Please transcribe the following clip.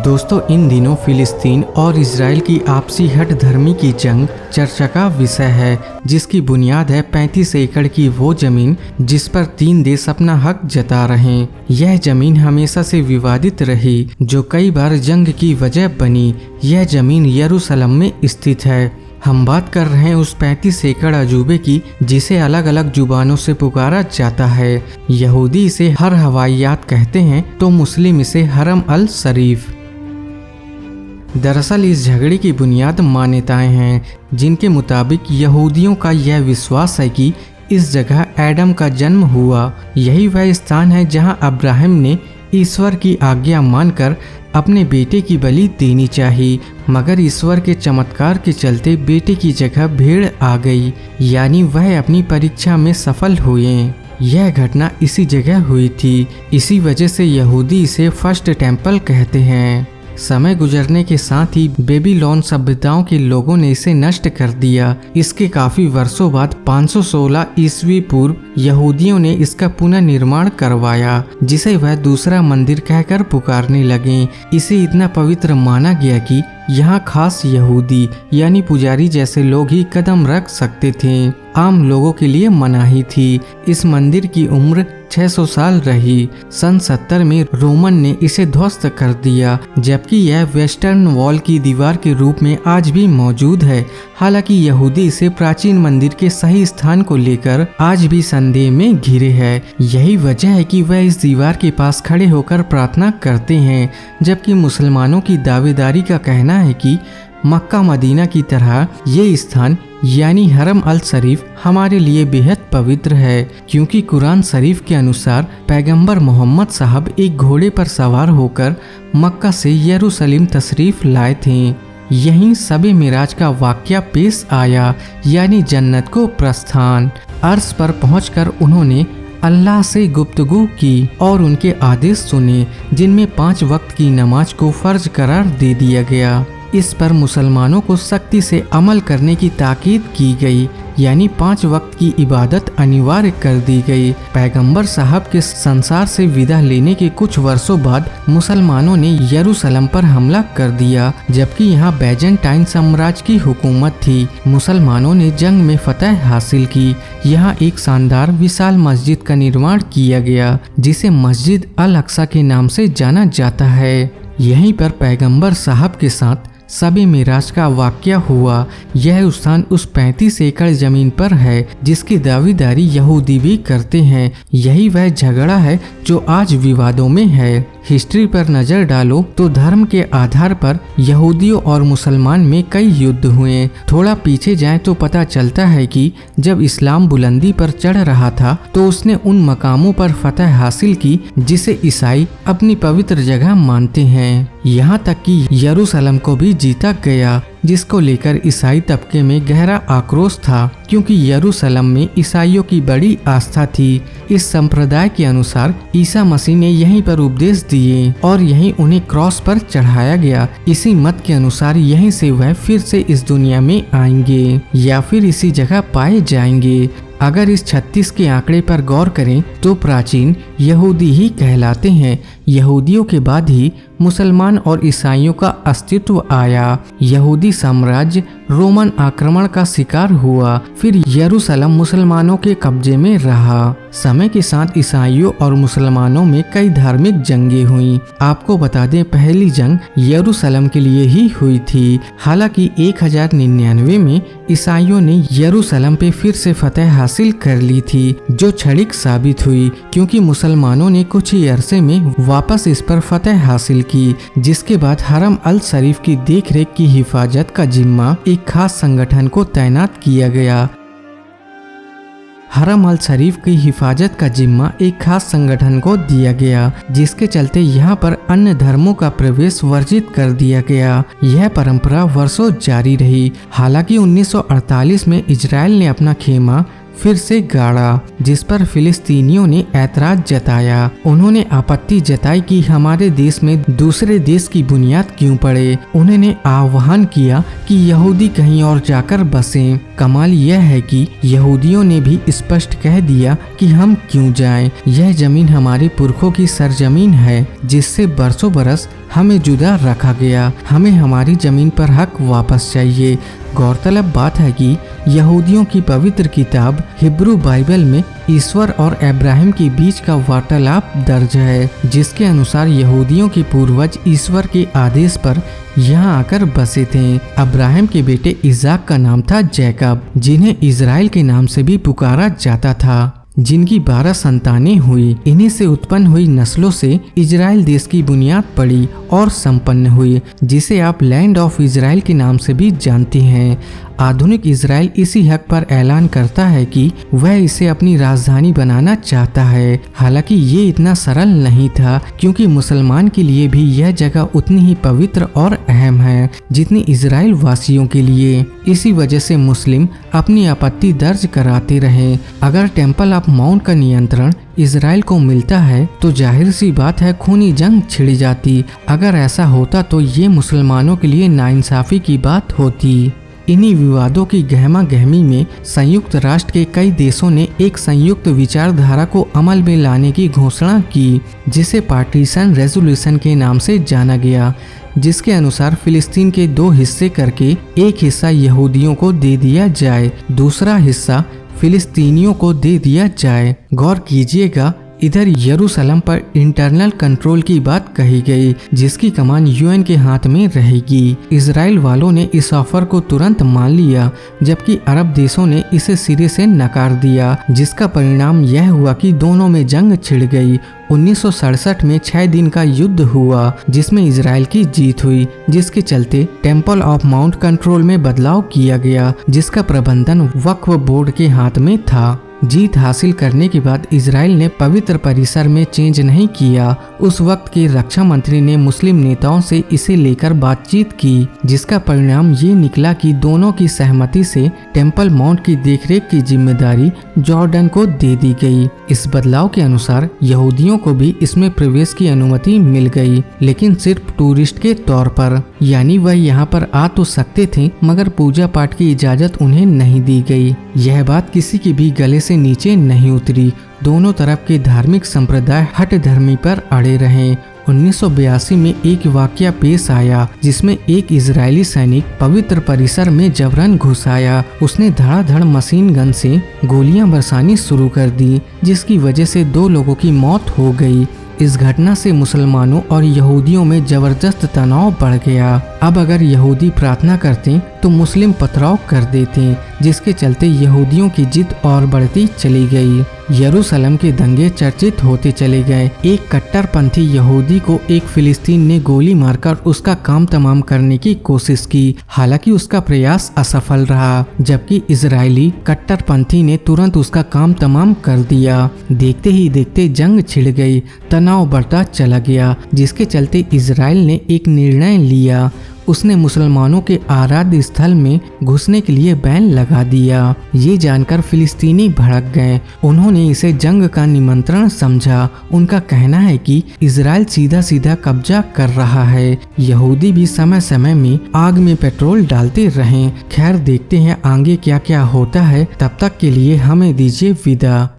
दोस्तों, इन दिनों फिलिस्तीन और इजराइल की आपसी हठ धर्मी की जंग चर्चा का विषय है, जिसकी बुनियाद है 35 एकड़ की वो जमीन जिस पर 3 देश अपना हक जता रहे हैं। यह जमीन हमेशा से विवादित रही, जो कई बार जंग की वजह बनी। यह जमीन यरूशलेम में स्थित है। हम बात कर रहे हैं उस 35 एकड़ अजूबे की, जिसे अलग अलग जुबानों से पुकारा जाता है। यहूदी इसे हर हवाइयात कहते हैं तो मुस्लिम इसे हरम अल शरीफ। दरअसल इस झगड़े की बुनियाद मान्यताएं हैं, जिनके मुताबिक यहूदियों का यह विश्वास है कि इस जगह एडम का जन्म हुआ। यही वह स्थान है जहां अब्राहम ने ईश्वर की आज्ञा मानकर अपने बेटे की बलि देनी चाहिए, मगर ईश्वर के चमत्कार के चलते बेटे की जगह भेड़ आ गई, यानी वह अपनी परीक्षा में सफल हुए। यह घटना इसी जगह हुई थी। इसी वजह से यहूदी इसे फर्स्ट टेम्पल कहते हैं। समय गुजरने के साथ ही बेबीलोन सभ्यताओं के लोगों ने इसे नष्ट कर दिया। इसके काफी वर्षों बाद 516 ईस्वी पूर्व यहूदियों ने इसका पुनर्निर्माण करवाया, जिसे वह दूसरा मंदिर कहकर पुकारने लगे। इसे इतना पवित्र माना गया कि यहाँ खास यहूदी यानी पुजारी जैसे लोग ही कदम रख सकते थे। आम लोगों के लिए मनाही थी। इस मंदिर की उम्र 600 साल रही। सन 70 में रोमन ने इसे ध्वस्त कर दिया, जबकि यह वेस्टर्न वॉल की दीवार के रूप में आज भी मौजूद है। हालांकि यहूदी इसे प्राचीन मंदिर के सही स्थान को लेकर आज भी संदेह में घिरे हैं। यही वजह है कि वह इस दीवार के पास खड़े होकर प्रार्थना करते हैं, जबकि मुसलमानों की दावेदारी का कहना है कि मक्का मदीना की तरह ये स्थान यानी हरम अल शरीफ हमारे लिए बेहद पवित्र है, क्योंकि कुरान शरीफ के अनुसार पैगंबर मोहम्मद साहब एक घोड़े पर सवार होकर मक्का से यरूशलेम तशरीफ लाए थे। यहीं सबे मिराज का वाकया पेश आया, यानी जन्नत को प्रस्थान। अर्श पर पहुंचकर उन्होंने अल्लाह से गुफ्तगू की और उनके आदेश सुने, जिनमें 5 वक्त की नमाज को फर्ज करार दे दिया गया। इस पर मुसलमानों को सख्ती से अमल करने की ताकीद की गई, यानी 5 वक्त की इबादत अनिवार्य कर दी गई। पैगंबर साहब के संसार से विदा लेने के कुछ वर्षों बाद मुसलमानों ने यरूशलेम पर हमला कर दिया, जबकि यहाँ बैजेंटाइन साम्राज्य की हुकूमत थी। मुसलमानों ने जंग में फतह हासिल की। यहाँ एक शानदार विशाल मस्जिद का निर्माण किया गया, जिसे मस्जिद अल अक्सा के नाम से जाना जाता है। यहीं पर पैगंबर साहब के साथ सबे मिराज का वाकया हुआ। यह स्थान उस 35 एकड़ जमीन पर है, जिसकी दावेदारी यहूदी भी करते हैं। यही वह झगड़ा है जो आज विवादों में है। हिस्ट्री पर नजर डालो तो धर्म के आधार पर यहूदियों और मुसलमान में कई युद्ध हुए। थोड़ा पीछे जाएं तो पता चलता है कि जब इस्लाम बुलंदी पर चढ़ रहा था तो उसने उन मकामों पर फतह हासिल की जिसे ईसाई अपनी पवित्र जगह मानते हैं। यहाँ तक कि यरूशलेम को भी जीता गया, जिसको लेकर ईसाई तबके में गहरा आक्रोश था, क्योंकि यरूशलेम में ईसाइयों की बड़ी आस्था थी। इस संप्रदाय के अनुसार ईसा मसीह ने यहीं पर उपदेश दिए और यहीं उन्हें क्रॉस पर चढ़ाया गया। इसी मत के अनुसार यहीं से वह फिर से इस दुनिया में आएंगे या फिर इसी जगह पाए जाएंगे। अगर इस 36 के आंकड़े पर गौर करें तो प्राचीन यहूदी ही कहलाते हैं। यहूदियों के बाद ही मुसलमान और ईसाइयों का अस्तित्व आया। यहूदी साम्राज्य रोमन आक्रमण का शिकार हुआ, फिर यरूशलेम मुसलमानों के कब्जे में रहा। समय के साथ ईसाइयों और मुसलमानों में कई धार्मिक जंगें हुई। आपको बता दें, पहली जंग यरूशलेम के लिए ही हुई थी। हालांकि 1099 में ईसाइयों ने यरूशलेम पे फिर से फतह हासिल कर ली थी, जो क्षणिक साबित हुई, क्योंकि मुसलमानों ने कुछ ही अरसे में वापस इस पर फतह हासिल की। जिसके बाद हरम अल शरीफ की देखरेख की हिफाजत का जिम्मा एक खास संगठन को तैनात किया गया। हरम अल शरीफ की हिफाजत का जिम्मा एक खास संगठन को दिया गया, जिसके चलते यहाँ पर अन्य धर्मों का प्रवेश वर्जित कर दिया गया। यह परंपरा वर्षों जारी रही। हालांकि 1948 में इजराइल ने अपना खेमा फिर से गाड़ा, जिस पर फिलिस्तीनियों ने ऐतराज जताया। उन्होंने आपत्ति जताई कि हमारे देश में दूसरे देश की बुनियाद क्यों पड़े। उन्होंने आह्वान किया कि यहूदी कहीं और जाकर बसें। कमाल यह है कि यहूदियों ने भी स्पष्ट कह दिया कि हम क्यों जाएं। यह जमीन हमारे पुरखों की सरजमीन है, जिससे बरसों बरस हमें जुदा रखा गया, हमें हमारी जमीन पर हक वापस चाहिए। गौरतलब बात है कि यहूदियों की पवित्र किताब हिब्रू बाइबल में ईश्वर और अब्राहम के बीच का वार्तालाप दर्ज है, जिसके अनुसार यहूदियों के पूर्वज ईश्वर के आदेश पर यहाँ आकर बसे थे। अब्राहम के बेटे इज़ाक का नाम था जैकब, जिन्हें इज़राइल के नाम से भी पुकारा जाता था, जिनकी 12 संतानें हुई। इन्हीं से उत्पन्न हुई नस्लों से इजराइल देश की बुनियाद पड़ी और संपन्न हुई, जिसे आप लैंड ऑफ इजराइल के नाम से भी जानते हैं। आधुनिक इजराइल इसी हक पर ऐलान करता है कि वह इसे अपनी राजधानी बनाना चाहता है। हालांकि ये इतना सरल नहीं था, क्योंकि मुसलमान के लिए भी यह जगह उतनी ही पवित्र और अहम है जितनी इजराइल वासियों के लिए। इसी वजह से मुस्लिम अपनी आपत्ति दर्ज कराते रहे। अगर टेम्पल ऑफ माउंट का नियंत्रण इजराइल को मिलता है तो जाहिर सी बात है खूनी जंग छिड़ जाती। अगर ऐसा होता तो ये मुसलमानों के लिए नाइंसाफी की बात होती। इन्हीं विवादों की गहमा गहमी में संयुक्त राष्ट्र के कई देशों ने एक संयुक्त विचारधारा को अमल में लाने की घोषणा की, जिसे पार्टीशन रेजोल्यूशन के नाम से जाना गया, जिसके अनुसार फिलिस्तीन के 2 हिस्से करके एक हिस्सा यहूदियों को दे दिया जाए, दूसरा हिस्सा फिलिस्तीनियों को दे दिया जाए। गौर कीजिएगा, इधर यरूशलेम पर इंटरनल कंट्रोल की बात कही गई, जिसकी कमान यूएन के हाथ में रहेगी। इजराइल वालों ने इस ऑफर को तुरंत मान लिया, जबकि अरब देशों ने इसे सिरे से नकार दिया, जिसका परिणाम यह हुआ कि दोनों में जंग छिड़ गई। 1967 में 6 दिन का युद्ध हुआ, जिसमें इजराइल की जीत हुई, जिसके चलते टेम्पल ऑफ माउंट कंट्रोल में बदलाव किया गया, जिसका प्रबंधन वक्फ बोर्ड के हाथ में था। जीत हासिल करने के बाद इजराइल ने पवित्र परिसर में चेंज नहीं किया। उस वक्त के रक्षा मंत्री ने मुस्लिम नेताओं से इसे लेकर बातचीत की, जिसका परिणाम ये निकला कि दोनों की सहमति से टेम्पल माउंट की देखरेख की जिम्मेदारी जॉर्डन को दे दी गई। इस बदलाव के अनुसार यहूदियों को भी इसमें प्रवेश की अनुमति मिल गई, लेकिन सिर्फ टूरिस्ट के तौर पर, यानी वह यहाँ पर आ तो सकते थे, मगर पूजा पाठ की इजाजत उन्हें नहीं दी गई। यह बात किसी के भी गले से नीचे नहीं उतरी। दोनों तरफ के धार्मिक संप्रदाय हठ धर्मी पर अड़े रहे। 1982 में एक वाकया पेश आया, जिसमें एक इजरायली सैनिक पवित्र परिसर में जबरन घुस आया। उसने धड़ाधड़ मशीन गन से गोलियां बरसानी शुरू कर दी, जिसकी वजह से 2 लोगों की मौत हो गई। इस घटना से मुसलमानों और यहूदियों में जबरदस्त तनाव बढ़ गया। अब अगर यहूदी प्रार्थना करते तो मुस्लिम पथराव कर देते, जिसके चलते यहूदियों की जिद और बढ़ती चली गई। यरूशलेम के दंगे चर्चित होते चले गए। एक कट्टरपंथी यहूदी को एक फिलिस्तीन ने गोली मारकर उसका काम तमाम करने की कोशिश की, हालांकि उसका प्रयास असफल रहा, जबकि इजरायली कट्टरपंथी ने तुरंत उसका काम तमाम कर दिया। देखते ही देखते जंग छिड़ गई, तनाव बढ़ता चला गया, जिसके चलते इजराइल ने एक निर्णय लिया। उसने मुसलमानों के आराध्य स्थल में घुसने के लिए बैन लगा दिया। ये जानकर फिलिस्तीनी भड़क गए। उन्होंने इसे जंग का निमंत्रण समझा। उनका कहना है कि इजराइल सीधा सीधा कब्जा कर रहा है। यहूदी भी समय समय में आग में पेट्रोल डालते रहे। खैर, देखते हैं आगे क्या क्या होता है। तब तक के लिए हमें दीजिए विदा।